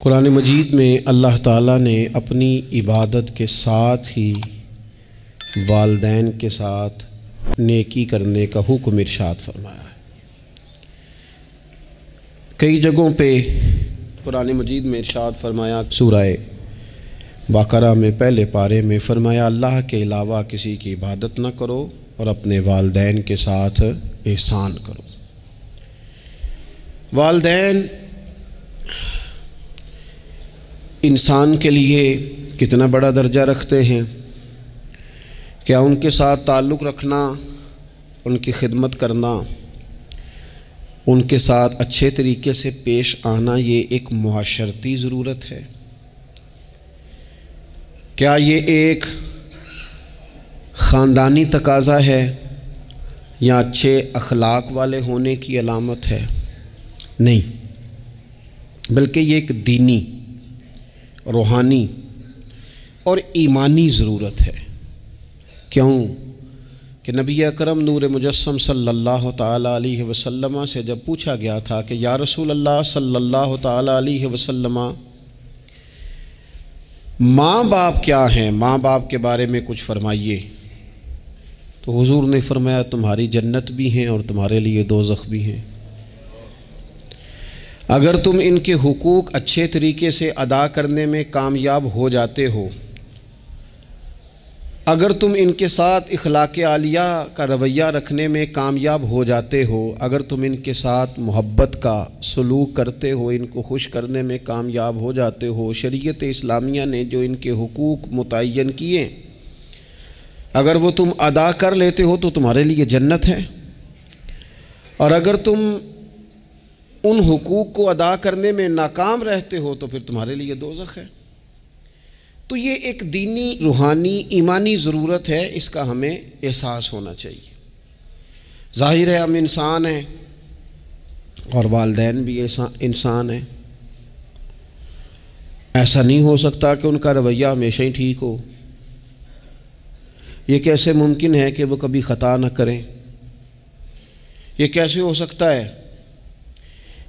قرآن مجید میں اللہ تعالیٰ نے اپنی عبادت کے ساتھ ہی والدین کے ساتھ نیکی کرنے کا حکم ارشاد فرمایا ہے۔ کئی جگہوں پہ قرآن مجید میں ارشاد فرمایا، سورہ بقرہ میں پہلے پارے میں فرمایا اللہ کے علاوہ کسی کی عبادت نہ کرو اور اپنے والدین کے ساتھ احسان کرو۔ والدین انسان کے لیے کتنا بڑا درجہ رکھتے ہیں، کیا ان کے ساتھ تعلق رکھنا، ان کی خدمت کرنا، ان کے ساتھ اچھے طریقے سے پیش آنا یہ ایک معاشرتی ضرورت ہے؟ کیا یہ ایک خاندانی تقاضا ہے یا اچھے اخلاق والے ہونے کی علامت ہے؟ نہیں، بلکہ یہ ایک دینی، روحانی اور ایمانی ضرورت ہے۔ کیوں کہ نبی اکرم نور مجسم صلی اللہ تعالیٰ علیہ وسلم سے جب پوچھا گیا تھا کہ یا رسول اللہ صلی اللہ تعالیٰ علیہ وسلم ماں باپ کیا ہیں، ماں باپ کے بارے میں کچھ فرمائیے، تو حضور نے فرمایا تمہاری جنت بھی ہیں اور تمہارے لیے دوزخ بھی ہیں۔ اگر تم ان کے حقوق اچھے طریقے سے ادا کرنے میں کامیاب ہو جاتے ہو، اگر تم ان کے ساتھ اخلاق عالیہ کا رویہ رکھنے میں کامیاب ہو جاتے ہو، اگر تم ان کے ساتھ محبت کا سلوک کرتے ہو، ان کو خوش کرنے میں کامیاب ہو جاتے ہو، شریعت اسلامیہ نے جو ان کے حقوق متعین کیے اگر وہ تم ادا کر لیتے ہو تو تمہارے لیے جنت ہے، اور اگر تم ان حقوق کو ادا کرنے میں ناکام رہتے ہو تو پھر تمہارے لیے دوزخ ہے۔ تو یہ ایک دینی، روحانی، ایمانی ضرورت ہے، اس کا ہمیں احساس ہونا چاہیے۔ ظاہر ہے ہم انسان ہیں اور والدین بھی انسان ہیں، ایسا نہیں ہو سکتا کہ ان کا رویہ ہمیشہ ہی ٹھیک ہو۔ یہ کیسے ممکن ہے کہ وہ کبھی خطا نہ کریں؟ یہ کیسے ہو سکتا ہے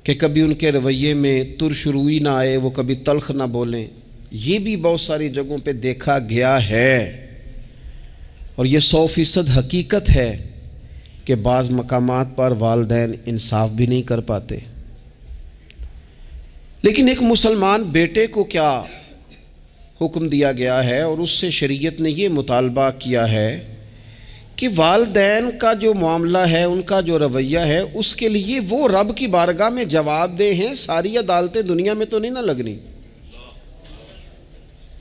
کہ کبھی ان کے رویے میں ترش روئی نہ آئے، وہ کبھی تلخ نہ بولیں؟ یہ بھی بہت ساری جگہوں پہ دیکھا گیا ہے، اور یہ 100% حقیقت ہے کہ بعض مقامات پر والدین انصاف بھی نہیں کر پاتے۔ لیکن ایک مسلمان بیٹے کو کیا حکم دیا گیا ہے، اور اس سے شریعت نے یہ مطالبہ کیا ہے کہ والدین کا جو معاملہ ہے، ان کا جو رویہ ہے، اس کے لیے وہ رب کی بارگاہ میں جواب دہ ہیں۔ ساری عدالتیں دنیا میں تو نہیں نہ لگنی،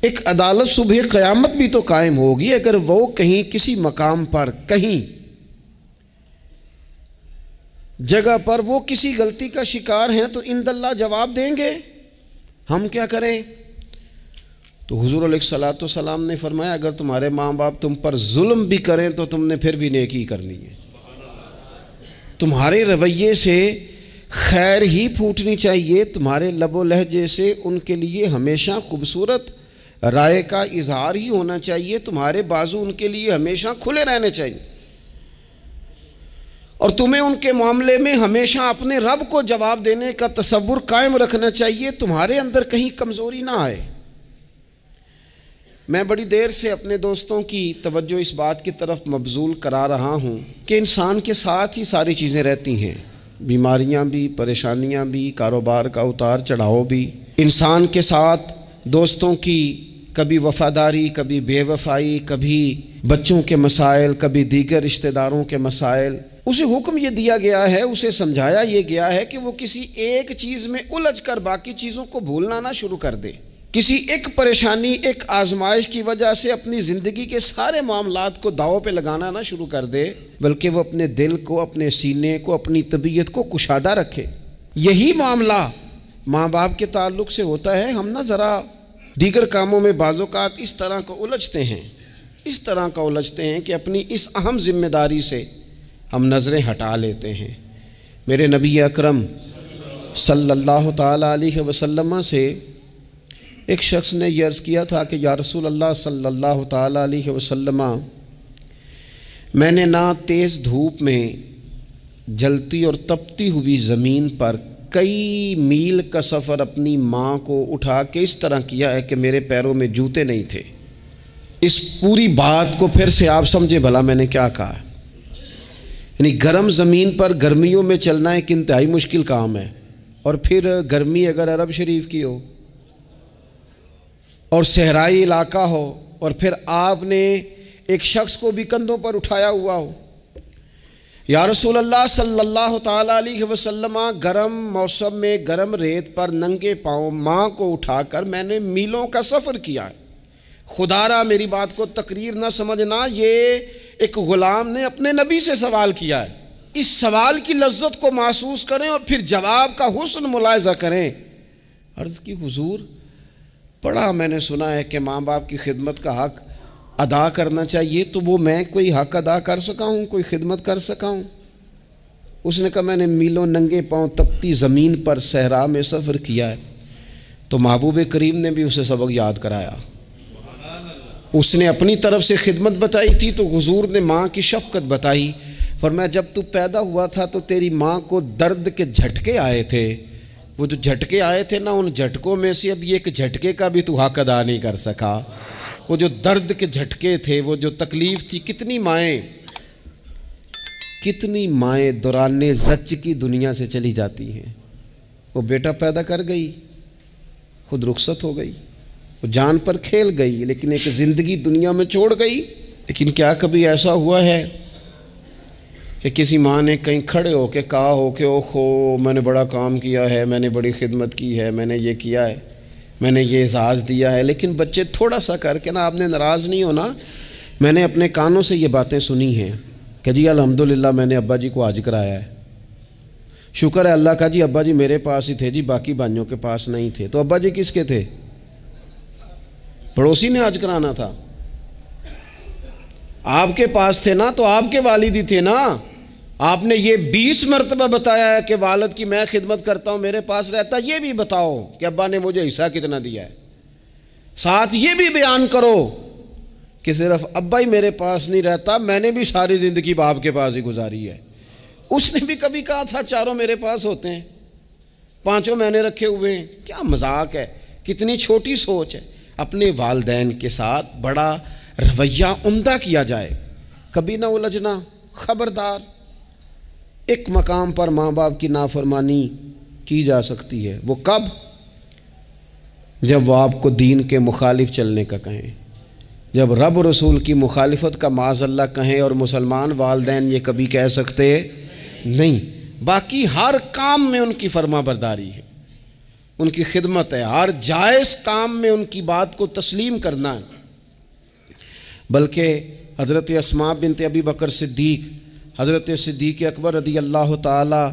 ایک عدالت صبح قیامت بھی تو قائم ہوگی۔ اگر وہ کہیں کسی مقام پر، کہیں جگہ پر وہ کسی غلطی کا شکار ہیں تو عند اللہ جواب دیں گے۔ ہم کیا کریں؟ تو حضور علیہ الصلوۃ والسلام نے فرمایا اگر تمہارے ماں باپ تم پر ظلم بھی کریں تو تم نے پھر بھی نیکی کرنی ہے۔ تمہارے رویے سے خیر ہی پھوٹنی چاہیے، تمہارے لب و لہجے سے ان کے لیے ہمیشہ خوبصورت رائے کا اظہار ہی ہونا چاہیے، تمہارے بازو ان کے لیے ہمیشہ کھلے رہنے چاہیے، اور تمہیں ان کے معاملے میں ہمیشہ اپنے رب کو جواب دینے کا تصور قائم رکھنا چاہیے، تمہارے اندر کہیں کمزوری نہ آئے۔ میں بڑی دیر سے اپنے دوستوں کی توجہ اس بات کی طرف مبذول کرا رہا ہوں کہ انسان کے ساتھ ہی ساری چیزیں رہتی ہیں، بیماریاں بھی، پریشانیاں بھی، کاروبار کا اتار چڑھاؤ بھی۔ انسان کے ساتھ دوستوں کی کبھی وفاداری، کبھی بے وفائی، کبھی بچوں کے مسائل، کبھی دیگر رشتہ داروں کے مسائل۔ اسے حکم یہ دیا گیا ہے، اسے سمجھایا یہ گیا ہے کہ وہ کسی ایک چیز میں الجھ کر باقی چیزوں کو بھولنا نہ شروع کر دے، کسی ایک پریشانی، ایک آزمائش کی وجہ سے اپنی زندگی کے سارے معاملات کو داؤ پہ لگانا نہ شروع کر دے، بلکہ وہ اپنے دل کو، اپنے سینے کو، اپنی طبیعت کو کشادہ رکھے۔ یہی معاملہ ماں باپ کے تعلق سے ہوتا ہے۔ ہم نہ ذرا دیگر کاموں میں بعض اوقات اس طرح کا الجھتے ہیں کہ اپنی اس اہم ذمہ داری سے ہم نظریں ہٹا لیتے ہیں۔ میرے نبی اکرم صلی اللہ تعالیٰ علیہ وسلم سے ایک شخص نے یہ عرض کیا تھا کہ یا رسول اللہ صلی اللہ تعالیٰ علیہ وسلم، میں نے نہ تیز دھوپ میں جلتی اور تپتی ہوئی زمین پر کئی میل کا سفر اپنی ماں کو اٹھا کے اس طرح کیا ہے کہ میرے پیروں میں جوتے نہیں تھے۔ اس پوری بات کو پھر سے آپ سمجھے بھلا میں نے کیا کہا، یعنی گرم زمین پر گرمیوں میں چلنا ایک انتہائی مشکل کام ہے، اور پھر گرمی اگر عرب شریف کی ہو اور صحرائی علاقہ ہو، اور پھر آپ نے ایک شخص کو بھی کندھوں پر اٹھایا ہوا ہو۔ یا رسول اللہ صلی اللہ تعالیٰ علیہ وسلم، گرم موسم میں گرم ریت پر ننگے پاؤں ماں کو اٹھا کر میں نے میلوں کا سفر کیا ہے۔ خدا را میری بات کو تقریر نہ سمجھنا، یہ ایک غلام نے اپنے نبی سے سوال کیا ہے۔ اس سوال کی لذت کو محسوس کریں اور پھر جواب کا حسن ملاحظہ کریں۔ عرض کی حضور، بڑا میں نے سنا ہے کہ ماں باپ کی خدمت کا حق ادا کرنا چاہیے، تو وہ میں کوئی حق ادا کر سکا ہوں، کوئی خدمت کر سکا ہوں؟ اس نے کہا میں نے میلوں ننگے پاؤں تپتی زمین پر صحرا میں سفر کیا ہے۔ تو محبوب کریم نے بھی اسے سبق یاد کرایا۔ اس نے اپنی طرف سے خدمت بتائی تھی تو حضور نے ماں کی شفقت بتائی۔ فرمایا جب تو پیدا ہوا تھا تو تیری ماں کو درد کے جھٹکے آئے تھے، وہ جو جھٹکے آئے تھے نا، ان جھٹکوں میں سے اب یہ ایک جھٹکے کا بھی تو حق ادا نہیں کر سکا۔ وہ جو درد کے جھٹکے تھے، وہ جو تکلیف تھی، کتنی مائیں دوران زچ کی دنیا سے چلی جاتی ہیں۔ وہ بیٹا پیدا کر گئی، خود رخصت ہو گئی، وہ جان پر کھیل گئی، لیکن ایک زندگی دنیا میں چھوڑ گئی۔ لیکن کیا کبھی ایسا ہوا ہے کہ کسی ماں نے کہیں کھڑے ہو کے کہا ہو کہ اوہو میں نے بڑا کام کیا ہے، میں نے بڑی خدمت کی ہے، میں نے یہ کیا ہے، میں نے یہ اعزاز دیا ہے، لیکن بچے تھوڑا سا کر کے نا، آپ نے ناراض نہیں ہونا، میں نے اپنے کانوں سے یہ باتیں سنی ہیں کہ جی الحمدللہ میں نے ابا جی کو حج کرایا ہے، شکر ہے اللہ کا جی، ابا جی میرے پاس ہی تھے جی، باقی بھائیوں کے پاس نہیں تھے۔ تو ابا جی کس کے تھے؟ پڑوسی نے حج کرانا تھا، آپ کے پاس تھے نا، تو آپ کے والد ہی تھے نا۔ آپ نے یہ 20 مرتبہ بتایا ہے کہ والد کی میں خدمت کرتا ہوں، میرے پاس رہتا، یہ بھی بتاؤ کہ ابا نے مجھے حصہ کتنا دیا ہے۔ ساتھ یہ بھی بیان کرو کہ صرف ابا ہی میرے پاس نہیں رہتا، میں نے بھی ساری زندگی باپ کے پاس ہی گزاری ہے۔ اس نے بھی کبھی کہا تھا چاروں میرے پاس ہوتے ہیں، پانچوں میں نے رکھے ہوئے ہیں۔ کیا مذاق ہے، کتنی چھوٹی سوچ ہے۔ اپنے والدین کے ساتھ بڑا رویہ عمدہ کیا جائے، کبھی نہ الجھنا۔ خبردار، ایک مقام پر ماں باپ کی نافرمانی کی جا سکتی ہے، وہ کب؟ جب وہ آپ کو دین کے مخالف چلنے کا کہیں، جب رب رسول کی مخالفت کا معاذ اللہ کہیں، اور مسلمان والدین یہ کبھی کہہ سکتے نہیں۔ باقی ہر کام میں ان کی فرما برداری ہے، ان کی خدمت ہے، ہر جائز کام میں ان کی بات کو تسلیم کرنا ہے۔ بلکہ حضرت اسماء بنت ابی بکر صدیق، حضرت صدیق اکبر رضی اللہ تعالی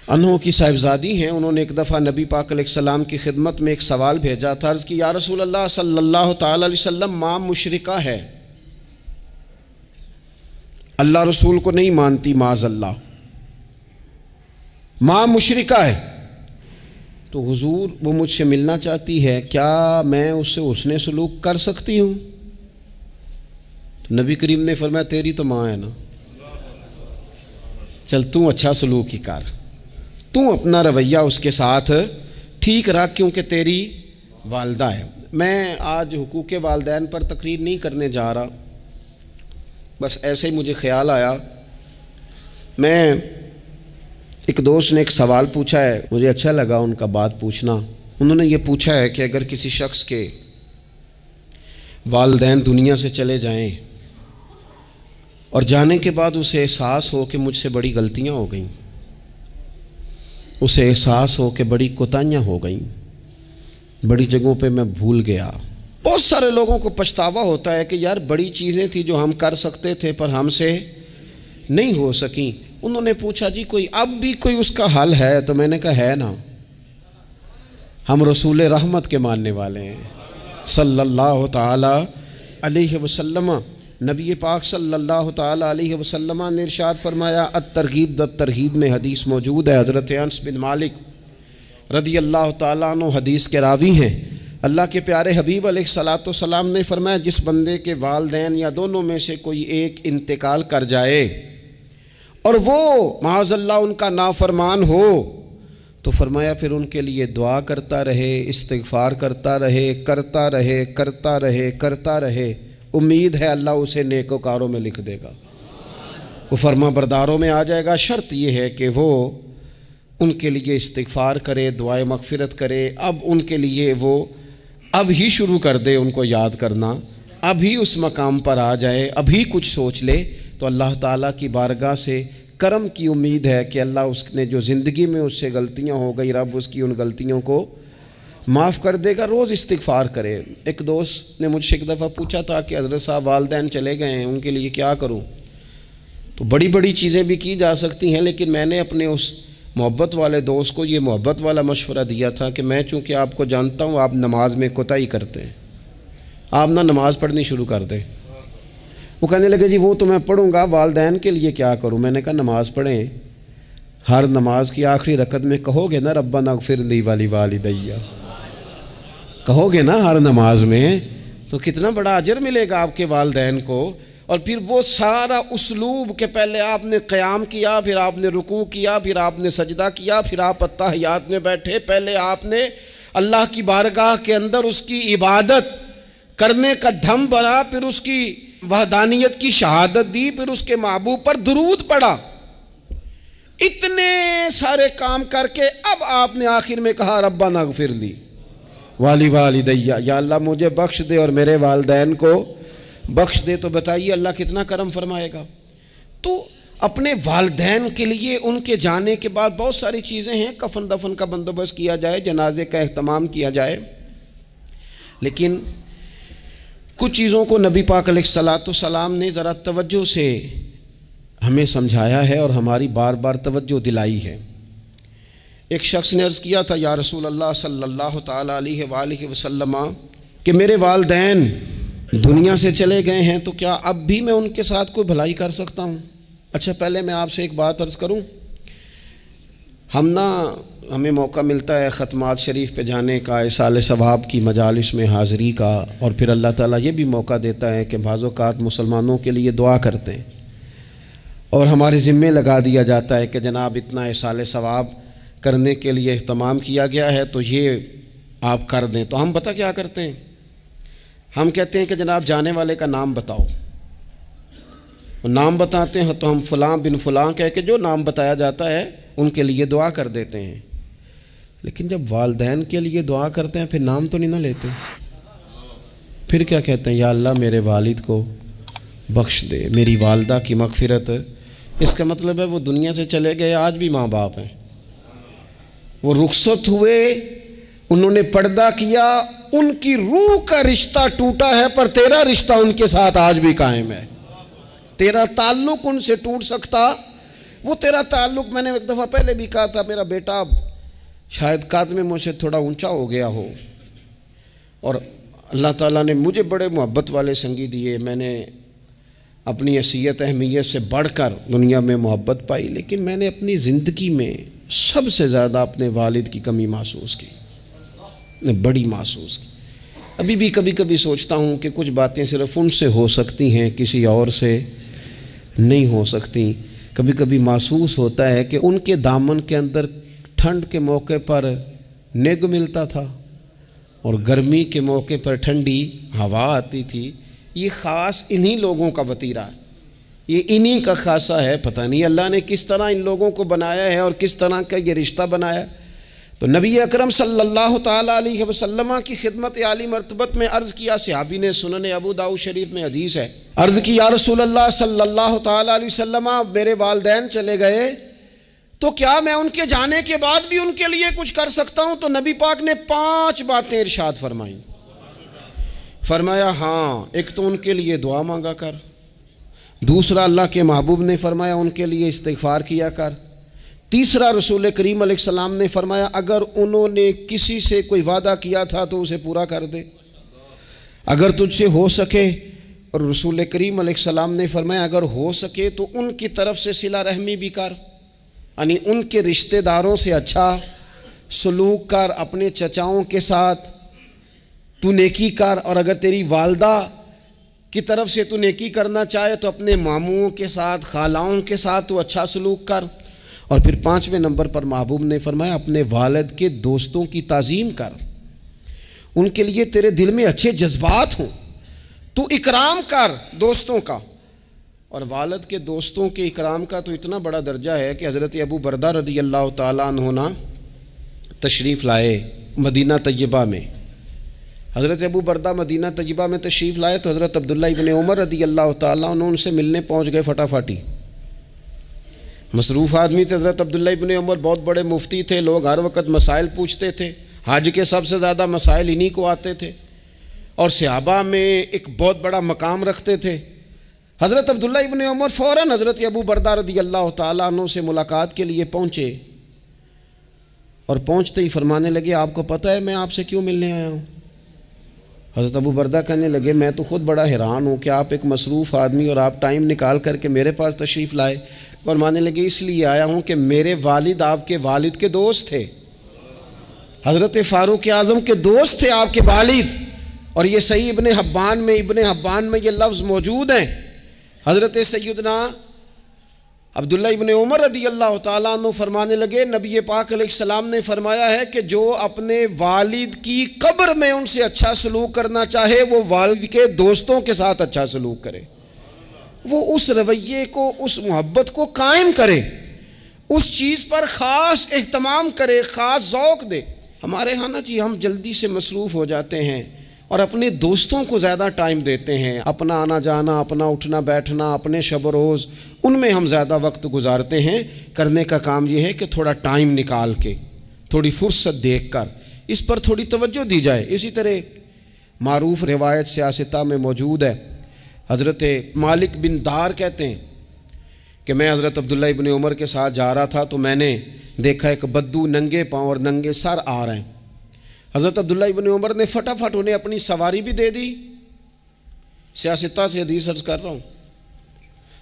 عنہ کی صاحبزادی ہیں، انہوں نے ایک دفعہ نبی پاک علیہ السلام کی خدمت میں ایک سوال بھیجا تھا۔ عرض کی یا رسول اللہ صلی اللہ تعالی علیہ وسلم، ماں مشرکہ ہے، اللہ رسول کو نہیں مانتی، معاذ اللہ، ماں مشرکہ ہے، تو حضور وہ مجھ سے ملنا چاہتی ہے، کیا میں اس سے حسن سلوک کر سکتی ہوں؟ تو نبی کریم نے فرمایا تیری تو ماں ہے نا، چل تو اچھا سلوک ہی کر، تو اپنا رویہ اس کے ساتھ ٹھیک رکھ، کیونکہ تیری والدہ ہے۔ میں آج حقوق والدین پر تقریر نہیں کرنے جا رہا، بس ایسے ہی مجھے خیال آیا۔ میں ایک دوست نے ایک سوال پوچھا ہے، مجھے اچھا لگا ان کا بات پوچھنا۔ انہوں نے یہ پوچھا ہے کہ اگر کسی شخص کے والدین دنیا سے چلے جائیں اور جانے کے بعد اسے احساس ہو کہ مجھ سے بڑی غلطیاں ہو گئیں، اسے احساس ہو کہ بڑی کوتاہیاں ہو گئیں، بڑی جگہوں پہ میں بھول گیا۔ بہت سارے لوگوں کو پچھتاوا ہوتا ہے کہ یار بڑی چیزیں تھیں جو ہم کر سکتے تھے پر ہم سے نہیں ہو سکیں۔ انہوں نے پوچھا جی کوئی اب بھی کوئی اس کا حل ہے؟ تو میں نے کہا ہے نا، ہم رسول رحمت کے ماننے والے ہیں صلی اللہ تعالی علیہ وسلم۔ نبی پاک صلی اللہ تعالی علیہ وسلم نے ارشاد فرمایا، الترغیب در ترغیب میں حدیث موجود ہے، حضرت انس بن مالک رضی اللہ تعالیٰ عنہ حدیث کے راوی ہیں۔ اللہ کے پیارے حبیب علیہ الصلاۃ والسلام نے فرمایا، جس بندے کے والدین یا دونوں میں سے کوئی ایک انتقال کر جائے اور وہ معاذ اللہ ان کا نافرمان ہو، تو فرمایا پھر ان کے لیے دعا کرتا رہے، استغفار کرتا رہے، کرتا رہے، کرتا رہے، کرتا رہے، امید ہے اللہ اسے نیکوکاروں میں لکھ دے گا، وہ فرما برداروں میں آ جائے گا۔ شرط یہ ہے کہ وہ ان کے لیے استغفار کرے، دعائے مغفرت کرے، اب ان کے لیے وہ اب ہی شروع کر دے ان کو یاد کرنا، اب ہی اس مقام پر آ جائے، ابھی کچھ سوچ لے، تو اللہ تعالیٰ کی بارگاہ سے کرم کی امید ہے کہ اللہ اس نے جو زندگی میں اس سے غلطیاں ہو گئی، رب اس کی ان غلطیوں کو معاف کر دے گا۔ روز استغفار کرے۔ ایک دوست نے مجھ سے ایک دفعہ پوچھا تھا کہ حضرت صاحب والدین چلے گئے ہیں، ان کے لیے کیا کروں؟ تو بڑی بڑی چیزیں بھی کی جا سکتی ہیں، لیکن میں نے اپنے اس محبت والے دوست کو یہ محبت والا مشورہ دیا تھا کہ میں چونکہ آپ کو جانتا ہوں آپ نماز میں کوتاہی کرتے ہیں، آپ نہ نماز پڑھنی شروع کر دیں۔ وہ کہنے لگے جی وہ تو میں پڑھوں گا، والدین کے لیے کیا کروں؟ میں نے کہا نماز پڑھیں، ہر نماز کی آخری رکعت میں کہو گے نا ربنا اغفر لی ولوالدیّ، کہو گے نا ہر نماز میں، تو کتنا بڑا اجر ملے گا آپ کے والدین کو۔ اور پھر وہ سارا اسلوب کہ پہلے آپ نے قیام کیا، پھر آپ نے رکوع کیا، پھر آپ نے سجدہ کیا، پھر آپ اتحیات میں بیٹھے، پہلے آپ نے اللہ کی بارگاہ کے اندر اس کی عبادت کرنے کا دھم بھرا، پھر اس کی وحدانیت کی شہادت دی، پھر اس کے محبوب پر درود پڑھا، اتنے سارے کام کر کے اب آپ نے آخر میں کہا ربنا اغفر لی ولوالدیّ، یا اللہ مجھے بخش دے اور میرے والدین کو بخش دے۔ تو بتائیے اللہ کتنا کرم فرمائے گا۔ تو اپنے والدین کے لیے ان کے جانے کے بعد بہت ساری چیزیں ہیں، کفن دفن کا بندوبست کیا جائے، جنازے کا اہتمام کیا جائے، لیکن کچھ چیزوں کو نبی پاک علیہ الصلاۃ والسلام نے ذرا توجہ سے ہمیں سمجھایا ہے اور ہماری بار بار توجہ دلائی ہے۔ ایک شخص نے عرض کیا تھا یا رسول اللہ صلی اللہ تعالیٰ علیہ وآلہ وسلم کہ میرے والدین دنیا سے چلے گئے ہیں تو کیا اب بھی میں ان کے ساتھ کوئی بھلائی کر سکتا ہوں؟ اچھا پہلے میں آپ سے ایک بات عرض کروں، ہمیں موقع ملتا ہے ختمات شریف پہ جانے کا، ایصال ثواب کی مجالس میں حاضری کا، اور پھر اللہ تعالیٰ یہ بھی موقع دیتا ہے کہ بعض اوقات مسلمانوں کے لیے دعا کرتے ہیں، اور ہمارے ذمے لگا دیا جاتا ہے کہ جناب اتنا ایصال ثواب کرنے کے لیے اہتمام کیا گیا ہے تو یہ آپ کر دیں۔ تو ہم پتہ کیا کرتے ہیں، ہم کہتے ہیں کہ جناب جانے والے کا نام بتاؤ، نام بتاتے ہیں تو ہم فلاں بن فلاں کہہ کے جو نام بتایا جاتا ہے ان کے لیے دعا کر دیتے ہیں، لیکن جب والدین کے لیے دعا کرتے ہیں پھر نام تو نہیں نہ لیتے، پھر کیا کہتے ہیں یا اللہ میرے والد کو بخش دے، میری والدہ کی مغفرت۔ اس کا مطلب ہے وہ دنیا سے چلے گئے، آج بھی ماں باپ ہیں، وہ رخصت ہوئے، انہوں نے پردہ کیا، ان کی روح کا رشتہ ٹوٹا ہے، پر تیرا رشتہ ان کے ساتھ آج بھی قائم ہے، تیرا تعلق ان سے ٹوٹ سکتا، وہ تیرا تعلق، میں نے ایک دفعہ پہلے بھی کہا تھا، میرا بیٹا شاید قد میں مجھ سے تھوڑا اونچا ہو گیا ہو، اور اللہ تعالیٰ نے مجھے بڑے محبت والے سنگی دیے، میں نے اپنی حیثیت اہمیت سے بڑھ کر دنیا میں محبت پائی، لیکن میں نے اپنی زندگی میں سب سے زیادہ اپنے والد کی کمی محسوس کی، نے بڑی محسوس کی۔ ابھی بھی کبھی کبھی سوچتا ہوں کہ کچھ باتیں صرف ان سے ہو سکتی ہیں، کسی اور سے نہیں ہو سکتی۔ کبھی کبھی محسوس ہوتا ہے کہ ان کے دامن کے اندر ٹھنڈ کے موقع پر نگ ملتا تھا اور گرمی کے موقع پر ٹھنڈی ہوا آتی تھی۔ یہ خاص انہی لوگوں کا وطیرہ ہے، یہ انہی کا خاصہ ہے، پتہ نہیں اللہ نے کس طرح ان لوگوں کو بنایا ہے اور کس طرح کا یہ رشتہ بنایا۔ تو نبی اکرم صلی اللہ تعالیٰ علیہ وسلم کی خدمت عالی مرتبت میں عرض کیا، صحابی نے سنن ابو داؤد شریف میں حدیث ہے، عرض کی یا رسول اللہ صلی اللہ تعالیٰ علیہ وسلم میرے والدین چلے گئے تو کیا میں ان کے جانے کے بعد بھی ان کے لیے کچھ کر سکتا ہوں؟ تو نبی پاک نے 5 باتیں ارشاد فرمائیں۔ فرمایا ہاں، ایک تو ان کے لیے دعا مانگا کر، دوسرا اللہ کے محبوب نے فرمایا ان کے لیے استغفار کیا کر، تیسرا رسول کریم علیہ السلام نے فرمایا اگر انہوں نے کسی سے کوئی وعدہ کیا تھا تو اسے پورا کر دے، اگر تجھ سے ہو سکے، اور رسول کریم علیہ السلام نے فرمایا اگر ہو سکے تو ان کی طرف سے صلہ رحمی بھی کر، یعنی ان کے رشتہ داروں سے اچھا سلوک کر، اپنے چچاؤں کے ساتھ تو نیکی کر، اور اگر تیری والدہ کی طرف سے تو نیکی کرنا چاہے تو اپنے ماموں کے ساتھ، خالاؤں کے ساتھ تو اچھا سلوک کر، اور پھر 5ویں نمبر پر محبوب نے فرمایا اپنے والد کے دوستوں کی تعظیم کر، ان کے لیے تیرے دل میں اچھے جذبات ہوں، تو اکرام کر دوستوں کا۔ اور والد کے دوستوں کے اکرام کا تو اتنا بڑا درجہ ہے کہ حضرت ابو بردہ رضی اللہ تعالیٰ عنہ تشریف لائے مدینہ طیبہ میں۔ حضرت ابو بردہ مدینہ طیبہ میں تشریف لائے تو حضرت عبداللہ ابن عمر رضی اللہ تعالیٰ عنہ ان سے ملنے پہنچ گئے فٹافٹی۔ مصروف آدمی تھے حضرت عبداللہ ابن عمر، بہت بڑے مفتی تھے، لوگ ہر وقت مسائل پوچھتے تھے، حج کے سب سے زیادہ مسائل انہی کو آتے تھے، اور صحابہ میں ایک بہت بڑا مقام رکھتے تھے۔ حضرت عبداللہ ابن عمر فوراً حضرت ابو بردہ رضی اللہ تعالیٰ عنہ سے ملاقات کے لیے پہنچے، اور پہنچتے ہی فرمانے لگے آپ کو پتہ ہے میں آپ سے کیوں ملنے آیا ہوں؟ حضرت ابو بردہ کہنے لگے میں تو خود بڑا حیران ہوں کہ آپ ایک مصروف آدمی اور آپ ٹائم نکال کر کے میرے پاس تشریف لائے۔ فرمانے لگے اس لیے آیا ہوں کہ میرے والد آپ کے والد کے دوست تھے، حضرت فاروق اعظم کے دوست تھے آپ کے والد، اور یہ صحیح ابن حبان میں یہ لفظ موجود ہیں۔ حضرت سیدنا عبداللہ ابن عمر رضی اللہ تعالیٰ عنہ فرمانے لگے نبی پاک علیہ السلام نے فرمایا ہے کہ جو اپنے والد کی قبر میں ان سے اچھا سلوک کرنا چاہے وہ والد کے دوستوں کے ساتھ اچھا سلوک کرے، وہ اس رویے کو، اس محبت کو قائم کرے، اس چیز پر خاص اہتمام کرے، خاص ذوق دے۔ ہمارے ہاں نا جی ہم جلدی سے مصروف ہو جاتے ہیں اور اپنے دوستوں کو زیادہ ٹائم دیتے ہیں، اپنا آنا جانا، اپنا اٹھنا بیٹھنا، اپنے شب و روز ان میں ہم زیادہ وقت گزارتے ہیں۔ کرنے کا کام یہ ہے کہ تھوڑا ٹائم نکال کے، تھوڑی فرصت دیکھ کر اس پر تھوڑی توجہ دی جائے۔ اسی طرح معروف روایت سیاستہ میں موجود ہے، حضرت مالک بن دار کہتے ہیں کہ میں حضرت عبداللہ ابن عمر کے ساتھ جا رہا تھا تو میں نے دیکھا ایک بدو ننگے پاؤں اور ننگے سر آ رہے ہیں۔ حضرت عبداللہ ابن عمر نے فٹافٹ انہیں اپنی سواری بھی دے دی، سیاستہ سے حدیث عرض کر رہا ہوں،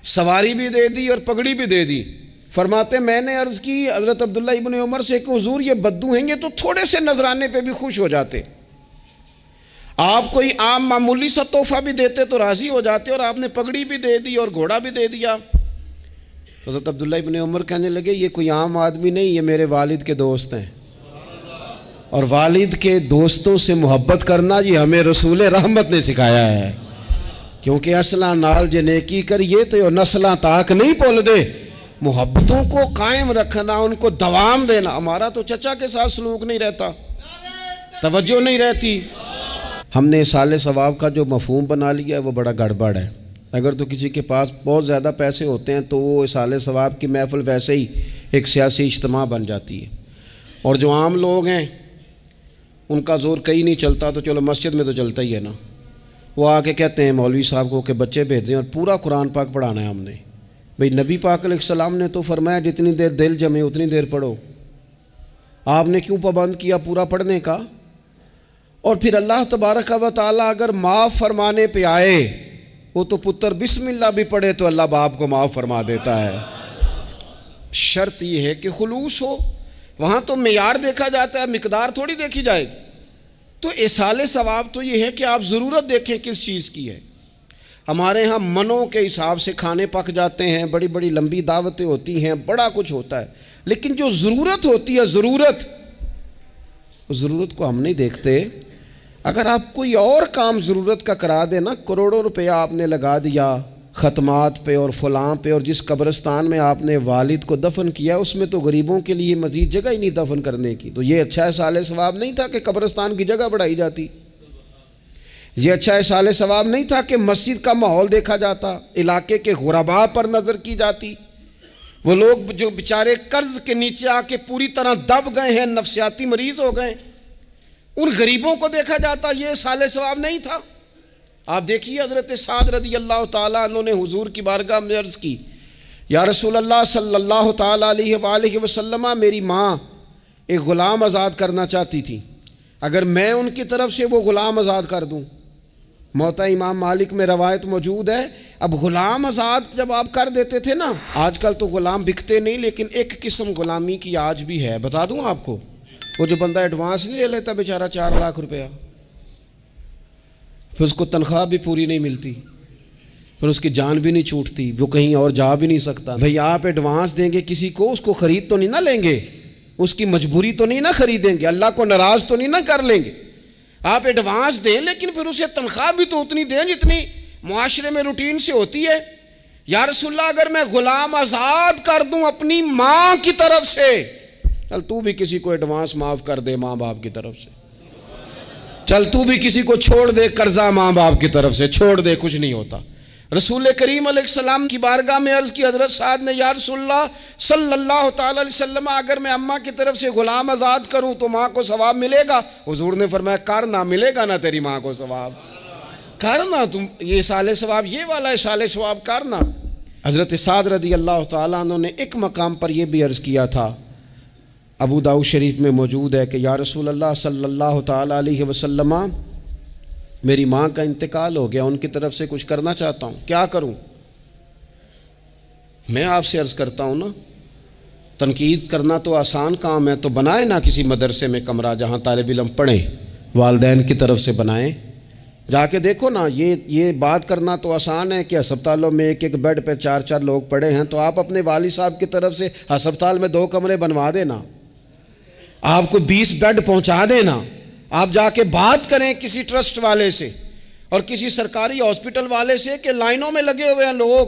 سواری بھی دے دی اور پگڑی بھی دے دی۔ فرماتے میں نے عرض کی حضرت عبداللہ ابن عمر سے کہ حضور یہ بدو ہیں گے تو تھوڑے سے نذرانے پہ بھی خوش ہو جاتے، آپ کوئی عام معمولی سا تحفہ بھی دیتے تو راضی ہو جاتے، اور آپ نے پگڑی بھی دے دی اور گھوڑا بھی دے دیا۔ حضرت عبداللہ ابن عمر کہنے لگے یہ کوئی عام آدمی نہیں، یہ میرے والد کے دوست ہیں، اور والد کے دوستوں سے محبت کرنا یہ ہمیں رسول رحمت نے سکھایا ہے، کیونکہ اصلاں نال جے نیکی کریے تو نسلاں تاک نہیں بھول دے۔ محبتوں کو قائم رکھنا، ان کو دوام دینا۔ ہمارا تو چچا کے ساتھ سلوک نہیں رہتا، توجہ نہیں رہتی۔ ہم نے اصالِ ثواب کا جو مفہوم بنا لیا ہے وہ بڑا گڑبڑ ہے۔ اگر تو کسی کے پاس بہت زیادہ پیسے ہوتے ہیں تو وہ اصالِ ثواب کی محفل ویسے ہی ایک سیاسی اجتماع بن جاتی ہے، اور جو عام لوگ ہیں ان کا زور کہیں نہیں چلتا تو چلو مسجد میں تو چلتا ہی ہے نا، وہ آ کے کہتے ہیں مولوی صاحب کو کہ بچے بھیج دیں اور پورا قرآن پاک پڑھانا ہے ہم نے۔ بھئی نبی پاک علیہ السلام نے تو فرمایا جتنی دیر دل جمے اتنی دیر پڑھو، آپ نے کیوں پابند کیا پورا پڑھنے کا؟ اور پھر اللہ تبارک و تعالیٰ اگر معاف فرمانے پہ آئے وہ تو پتر بسم اللہ بھی پڑھے تو اللہ باپ کو معاف فرما دیتا ہے۔ شرط یہ ہے کہ خلوص ہو، وہاں تو معیار دیکھا جاتا ہے، مقدار تھوڑی دیکھی جائے گی۔ تو اصالِ ثواب تو یہ ہے کہ آپ ضرورت دیکھیں کس چیز کی ہے۔ ہمارے ہاں منوں کے حساب سے کھانے پک جاتے ہیں، بڑی بڑی لمبی دعوتیں ہوتی ہیں، بڑا کچھ ہوتا ہے، لیکن جو ضرورت ہوتی ہے، ضرورت کو ہم نہیں دیکھتے۔ اگر آپ کوئی اور کام ضرورت کا کرا دیں نا، کروڑوں روپیہ آپ نے لگا دیا ختمات پہ اور فلاں پہ، اور جس قبرستان میں آپ نے والد کو دفن کیا اس میں تو غریبوں کے لیے مزید جگہ ہی نہیں دفن کرنے کی، تو یہ اچھا اصالِ ثواب نہیں تھا کہ قبرستان کی جگہ بڑھائی جاتی، یہ اچھا اصالِ ثواب نہیں تھا کہ مسجد کا ماحول دیکھا جاتا، علاقے کے غرباء پر نظر کی جاتی، وہ لوگ جو بیچارے قرض کے نیچے آ کے پوری طرح دب گئے ہیں، نفسیاتی مریض ہو گئے، ان غریبوں کو دیکھا جاتا، یہ اصالِ ثواب نہیں تھا۔ آپ دیکھیے حضرت سعد رضی اللہ تعالیٰ عنہ نے حضور کی بارگاہ میں عرض کی یا رسول اللہ صلی اللہ تعالیٰ علیہ وآلہ وسلم، میری ماں ایک غلام آزاد کرنا چاہتی تھی، اگر میں ان کی طرف سے وہ غلام آزاد کر دوں، موطا امام مالک میں روایت موجود ہے، اب غلام آزاد جب آپ کر دیتے تھے نا، آج کل تو غلام بکتے نہیں لیکن ایک قسم غلامی کی آج بھی ہے، بتا دوں آپ کو، وہ جو بندہ ایڈوانس نہیں لے لیتا بیچارہ 4 لاکھ روپیہ، پھر اس کو تنخواہ بھی پوری نہیں ملتی، پھر اس کی جان بھی نہیں چھوٹتی، وہ کہیں اور جا بھی نہیں سکتا۔ بھئی آپ ایڈوانس دیں گے کسی کو، اس کو خرید تو نہیں نہ لیں گے، اس کی مجبوری تو نہیں نہ خریدیں گے، اللہ کو ناراض تو نہیں نہ کر لیں گے۔ آپ ایڈوانس دیں لیکن پھر اسے تنخواہ بھی تو اتنی دیں جتنی معاشرے میں روٹین سے ہوتی ہے۔ یا رسول اللہ اگر میں غلام آزاد کر دوں اپنی ماں کی طرف سے، چل تو بھی کسی کو ایڈوانس معاف کر دے ماں باپ کی طرف سے، چل تو بھی کسی کو چھوڑ دے قرضہ ماں باپ کی طرف سے، چھوڑ دے، کچھ نہیں ہوتا۔ رسول کریم علیہ السلام کی بارگاہ میں عرض کی حضرت سعد نے، یا رسول اللہ صلی اللہ تعالی علیہ وسلم اگر میں اماں کی طرف سے غلام آزاد کروں تو ماں کو ثواب ملے گا؟ حضور نے فرمایا کرنا، ملے گا نا تیری ماں کو ثواب، کرنا، تم یہ سال ثواب، یہ والا سال ثواب کرنا۔ حضرت سعد رضی اللہ تعالیٰ عنہ نے ایک مقام پر یہ بھی عرض کیا تھا، ابو داؤد شریف میں موجود ہے کہ یا رسول اللہ صلی اللہ تعالیٰ علیہ وسلم میری ماں کا انتقال ہو گیا، ان کی طرف سے کچھ کرنا چاہتا ہوں، کیا کروں؟ میں آپ سے عرض کرتا ہوں نا، تنقید کرنا تو آسان کام ہے، تو بنائے نا کسی مدرسے میں کمرہ جہاں طالب علم پڑھیں، والدین کی طرف سے بنائیں، جا کے دیکھو نا۔ یہ بات کرنا تو آسان ہے کہ ہسپتالوں میں ایک بیڈ پہ 4 لوگ پڑے ہیں، تو آپ اپنے والد صاحب کی طرف سے ہسپتال میں 2 کمرے بنوا دینا، آپ کو 20 بیڈ پہنچا دینا۔ آپ جا کے بات کریں کسی ٹرسٹ والے سے اور کسی سرکاری ہاسپٹل والے سے کہ لائنوں میں لگے ہوئے ہیں لوگ،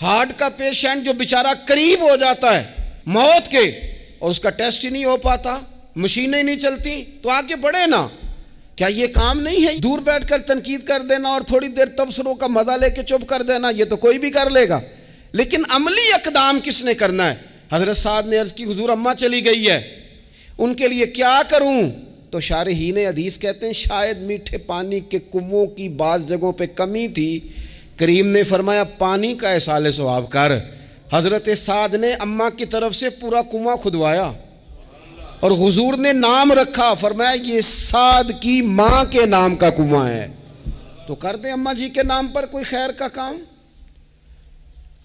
ہارٹ کا پیشنٹ جو بیچارہ قریب ہو جاتا ہے موت کے اور اس کا ٹیسٹ ہی نہیں ہو پاتا، مشینیں نہیں چلتی، تو آگے بڑھے نا۔ کیا یہ کام نہیں ہے دور بیٹھ کر تنقید کر دینا اور تھوڑی دیر تبصروں کا مزہ لے کے چپ کر دینا؟ یہ تو کوئی بھی کر لے گا، لیکن عملی اقدام کس نے کرنا ہے؟ حضرت سعد نے عرض کی حضور اماں چلی گئی ہے، ان کے لیے کیا کروں؟ تو شارحین حدیث کہتے ہیں شاید میٹھے پانی کے کنووں کی بعض جگہوں پہ کمی تھی، کریم نے فرمایا پانی کا احصال ثواب کر۔ حضرت سعد نے اماں کی طرف سے پورا کنواں کھدوایا اور حضور نے نام رکھا، فرمایا یہ سعد کی ماں کے نام کا کنواں ہے، تو کر دیں اماں جی کے نام پر کوئی خیر کا کام۔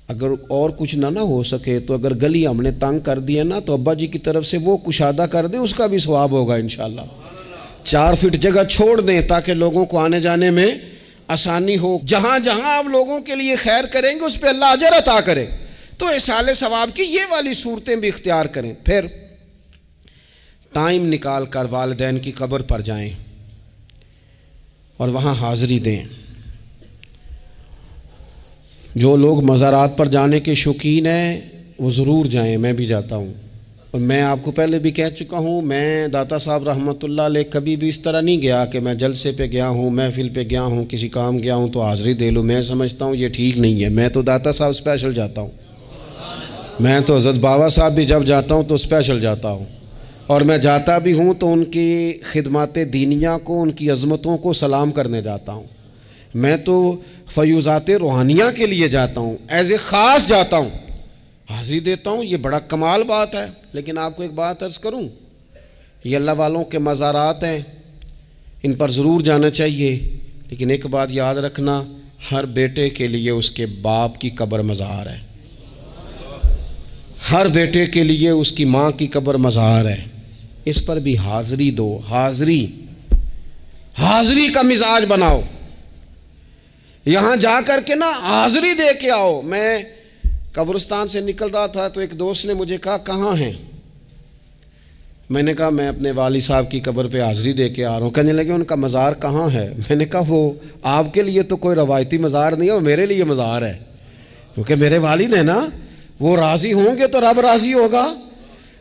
اگر اور کچھ نہ ہو سکے تو اگر گلی ہم نے تنگ کر دیا نا تو ابا جی کی طرف سے وہ کشادہ کر دیں، اس کا بھی ثواب ہوگا انشاءاللہ۔ 4 فٹ جگہ چھوڑ دیں تاکہ لوگوں کو آنے جانے میں آسانی ہو۔ جہاں جہاں آپ لوگوں کے لیے خیر کریں گے اس پہ اللہ اجر عطا کرے، تو احصال ثواب کی یہ والی صورتیں بھی اختیار کریں۔ پھر ٹائم نکال کر والدین کی قبر پر جائیں اور وہاں حاضری دیں۔ جو لوگ مزارات پر جانے کے شوقین ہیں وہ ضرور جائیں، میں بھی جاتا ہوں، اور میں آپ کو پہلے بھی کہہ چکا ہوں، میں داتا صاحب رحمۃ اللہ علیہ کبھی بھی اس طرح نہیں گیا کہ میں جلسے پہ گیا ہوں، محفل پہ گیا ہوں، کسی کام گیا ہوں تو حاضری دے لوں۔ میں سمجھتا ہوں یہ ٹھیک نہیں ہے، میں تو داتا صاحب اسپیشل جاتا ہوں، میں تو حضرت بابا صاحب بھی جب جاتا ہوں تو اسپیشل جاتا ہوں، اور میں جاتا بھی ہوں تو ان کی خدمات دینیہ کو، ان کی عظمتوں کو سلام کرنے جاتا ہوں۔ میں تو فیوزات روحانیہ کے لیے جاتا ہوں، ایز اے خاص جاتا ہوں، حاضری دیتا ہوں، یہ بڑا کمال بات ہے۔ لیکن آپ کو ایک بات عرض کروں، یہ اللہ والوں کے مزارات ہیں، ان پر ضرور جانا چاہیے، لیکن ایک بات یاد رکھنا، ہر بیٹے کے لیے اس کے باپ کی قبر مزار ہے، ہر بیٹے کے لیے اس کی ماں کی قبر مزار ہے، اس پر بھی حاضری دو۔ حاضری کا مزاج بناؤ، یہاں جا کر کے نا حاضری دے کے آؤ۔ میں قبرستان سے نکل رہا تھا تو ایک دوست نے مجھے کہا کہاں ہیں؟ میں نے کہا میں اپنے والد صاحب کی قبر پہ حاضری دے کے آ رہا ہوں۔ کہنے لگے ان کا مزار کہاں ہے؟ میں نے کہا وہ آپ کے لیے تو کوئی روایتی مزار نہیں ہے، وہ میرے لیے مزار ہے، کیونکہ میرے والد ہیں نا، وہ راضی ہوں گے تو رب راضی ہوگا۔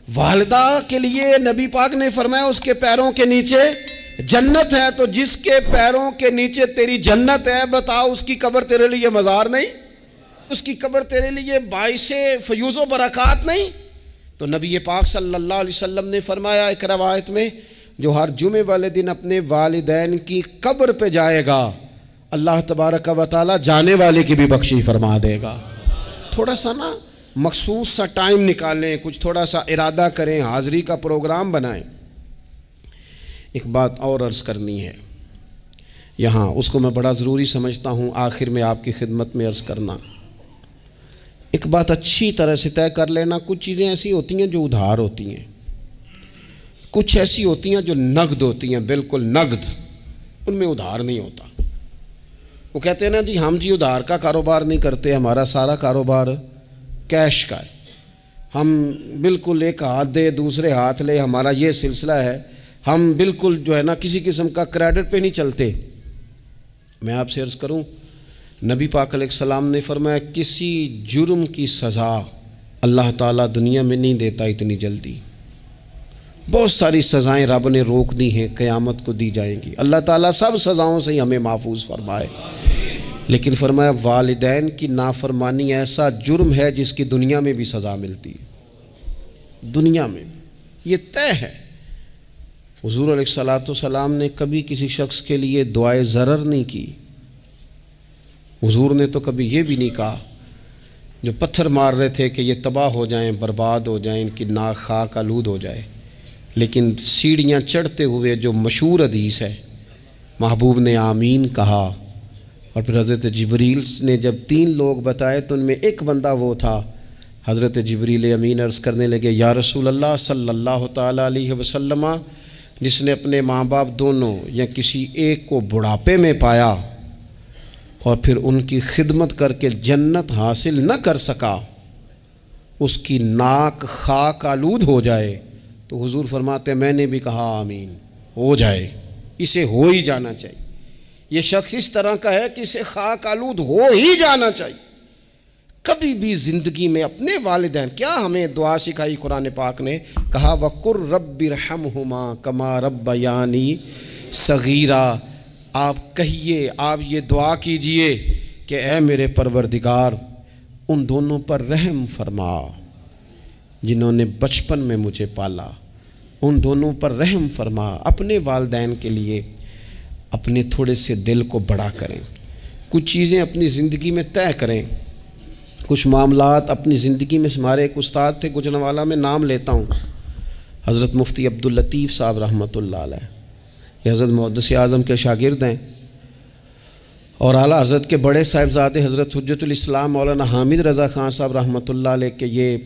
والدہ کے لیے نبی پاک نے فرمایا اس کے پیروں کے نیچے جنت ہے، تو جس کے پیروں کے نیچے تیری جنت ہے، بتاؤ اس کی قبر تیرے لیے مزار نہیں؟ اس کی قبر تیرے لیے باعث فیوز و برکات نہیں؟ تو نبی پاک صلی اللہ علیہ وسلم نے فرمایا ایک روایت میں، جو ہر جمعے والے دن اپنے والدین کی قبر پہ جائے گا، اللہ تبارک و تعالی جانے والے کی بھی بخشی فرما دے گا۔ تھوڑا سا نا مخصوص سا ٹائم نکالیں، کچھ تھوڑا سا ارادہ کریں، حاضری کا پروگرام بنائیں۔ ایک بات اور عرض کرنی ہے یہاں، اس کو میں بڑا ضروری سمجھتا ہوں آخر میں آپ کی خدمت میں عرض کرنا۔ ایک بات اچھی طرح سے طے کر لینا، کچھ چیزیں ایسی ہوتی ہیں جو ادھار ہوتی ہیں، کچھ ایسی ہوتی ہیں جو نقد ہوتی ہیں، بالکل نقد، ان میں ادھار نہیں ہوتا۔ وہ کہتے ہیں نا جی ہم جی ادھار کا کاروبار نہیں کرتے، ہمارا سارا کاروبار کیش کا ہے، ہم بالکل ایک ہاتھ دے دوسرے ہاتھ لے، ہمارا یہ سلسلہ ہے، ہم بالکل جو ہے نا کسی قسم کا کریڈٹ پہ نہیں چلتے۔ میں آپ سے عرض کروں، نبی پاک علیہ السلام نے فرمایا کسی جرم کی سزا اللہ تعالیٰ دنیا میں نہیں دیتا اتنی جلدی، بہت ساری سزائیں رب نے روک دی ہیں، قیامت کو دی جائیں گی۔ اللہ تعالیٰ سب سزاؤں سے ہمیں محفوظ فرمائے، لیکن فرمایا والدین کی نافرمانی ایسا جرم ہے جس کی دنیا میں بھی سزا ملتی ہے، دنیا میں یہ طے ہے۔ حضور علیہ السلام نے کبھی کسی شخص کے لیے دعائے ضرر نہیں کی، حضور نے تو کبھی یہ بھی نہیں کہا، جو پتھر مار رہے تھے کہ یہ تباہ ہو جائیں، برباد ہو جائیں، ان کی ناک خاک آلود ہو جائے، لیکن سیڑھیاں چڑھتے ہوئے جو مشہور حدیث ہے، محبوب نے آمین کہا، اور پھر حضرت جبریل نے جب 3 لوگ بتائے تو ان میں ایک بندہ وہ تھا، حضرت جبریل امین عرض کرنے لگے یا رسول اللہ صلی اللہ تعالیٰ علیہ وسلم، جس نے اپنے ماں باپ دونوں یا کسی ایک کو بڑھاپے میں پایا اور پھر ان کی خدمت کر کے جنت حاصل نہ کر سکا، اس کی ناک خاک آلود ہو جائے، تو حضور فرماتے ہیں میں نے بھی کہا آمین، ہو جائے، اسے ہو ہی جانا چاہیے، یہ شخص اس طرح کا ہے کہ اسے خاک آلود ہو ہی جانا چاہیے۔ کبھی بھی زندگی میں اپنے والدین، کیا ہمیں دعا سکھائی قرآن پاک نے، کہا وَقُرْ رَبِّ ارْحَمْهُمَا كَمَا رَبَّيَانِي صَغِيرًا، آپ کہیے، آپ یہ دعا کیجئے کہ اے میرے پروردگار ان دونوں پر رحم فرما جنہوں نے بچپن میں مجھے پالا، ان دونوں پر رحم فرما۔ اپنے والدین کے لیے اپنے تھوڑے سے دل کو بڑا کریں، کچھ چیزیں اپنی زندگی میں طے کریں، کچھ معاملات اپنی زندگی میں۔ ہمارے ایک استاد تھے گوجرانوالہ میں، نام لیتا ہوں، حضرت مفتی عبداللطیف صاحب رحمۃ اللہ علیہ، یہ حضرت محدث اعظم کے شاگرد ہیں، اور اعلیٰ حضرت کے بڑے صاحبزادے حضرت حجت الاسلام مولانا حامد رضا خان صاحب رحمۃ اللہ علیہ کے یہ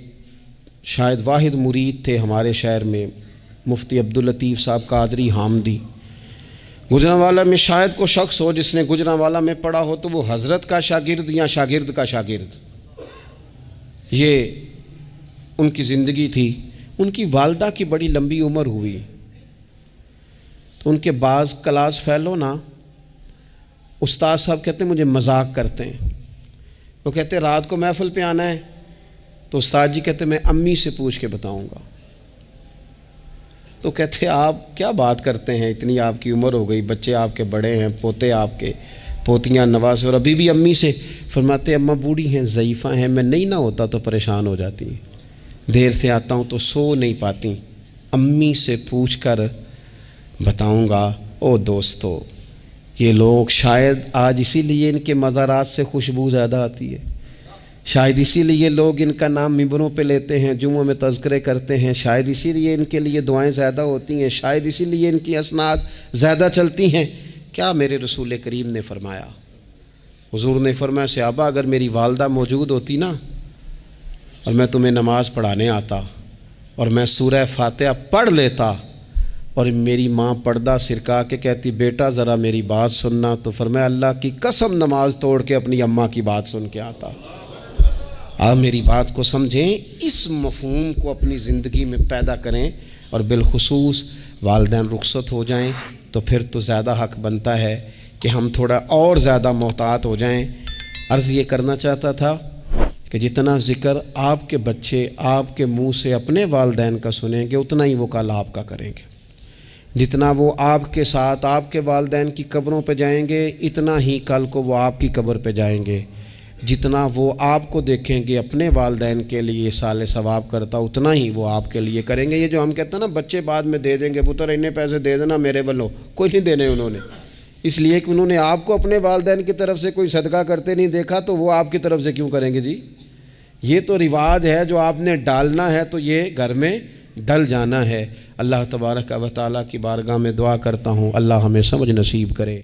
شاید واحد مرید تھے ہمارے شہر میں، مفتی عبداللطیف صاحب قادری حامدی۔ گوجرانوالہ میں شاید کوئی شخص ہو جس نے گوجرانوالہ میں پڑھا ہو تو وہ حضرت کا شاگرد یا شاگرد کا شاگرد، یہ ان کی زندگی تھی۔ ان کی والدہ کی بڑی لمبی عمر ہوئی تو ان کے بعض کلاس فیلو نا استاد صاحب کہتے ہیں مجھے مذاق کرتے ہیں، وہ کہتے ہیں رات کو محفل پہ آنا ہے تو استاد جی کہتے ہیں میں امی سے پوچھ کے بتاؤں گا، تو کہتے ہیں آپ کیا بات کرتے ہیں، اتنی آپ کی عمر ہو گئی، بچے آپ کے بڑے ہیں، پوتے آپ کے، پوتیاں نوازے، اور ابھی بھی امی سے۔ فرماتے اماں بوڑھی ہیں، ضعیفہ ہیں، میں نہیں نہ ہوتا تو پریشان ہو جاتی ہیں، دیر سے آتا ہوں تو سو نہیں پاتی، امی سے پوچھ کر بتاؤں گا۔ او دوستو، یہ لوگ شاید آج اسی لیے ان کے مزارات سے خوشبو زیادہ آتی ہے، شاید اسی لیے لوگ ان کا نام ممبروں پہ لیتے ہیں، جمعوں میں تذکرے کرتے ہیں، شاید اسی لیے ان کے لیے دعائیں زیادہ ہوتی ہیں، شاید اسی لیے ان کی اسناد زیادہ چلتی ہیں۔ کیا میرے رسول کریم نے فرمایا، حضور نے فرمایا صحابہ اگر میری والدہ موجود ہوتی نا اور میں تمہیں نماز پڑھانے آتا اور میں سورہ فاتحہ پڑھ لیتا اور میری ماں پردہ سرکا کے کہتی بیٹا ذرا میری بات سننا، تو فرمایا اللہ کی قسم نماز توڑ کے اپنی اماں کی بات سن کے آتا۔ آپ میری بات کو سمجھیں، اس مفہوم کو اپنی زندگی میں پیدا کریں، اور بالخصوص والدین رخصت ہو جائیں تو پھر تو زیادہ حق بنتا ہے کہ ہم تھوڑا اور زیادہ محتاط ہو جائیں۔ عرض یہ کرنا چاہتا تھا کہ جتنا ذکر آپ کے بچے آپ کے منہ سے اپنے والدین کا سنیں گے اتنا ہی وہ کل آپ کا کریں گے، جتنا وہ آپ کے ساتھ آپ کے والدین کی قبروں پہ جائیں گے اتنا ہی کل کو وہ آپ کی قبر پہ جائیں گے، جتنا وہ آپ کو دیکھیں گے اپنے والدین کے لیے سال ثواب کرتا اتنا ہی وہ آپ کے لیے کریں گے۔ یہ جو ہم کہتے ہیں نا بچے بعد میں دے دیں گے، پتر اتنے پیسے دے دینا میرے والوں، کوئی نہیں دینے انہوں نے، اس لیے کہ انہوں نے آپ کو اپنے والدین کی طرف سے کوئی صدقہ کرتے نہیں دیکھا تو وہ آپ کی طرف سے کیوں کریں گے جی؟ یہ تو رواج ہے جو آپ نے ڈالنا ہے تو یہ گھر میں ڈل جانا ہے۔ اللہ تبارک و تعالیٰ کی بارگاہ میں دعا کرتا ہوں اللہ ہمیں سمجھ نصیب کرے۔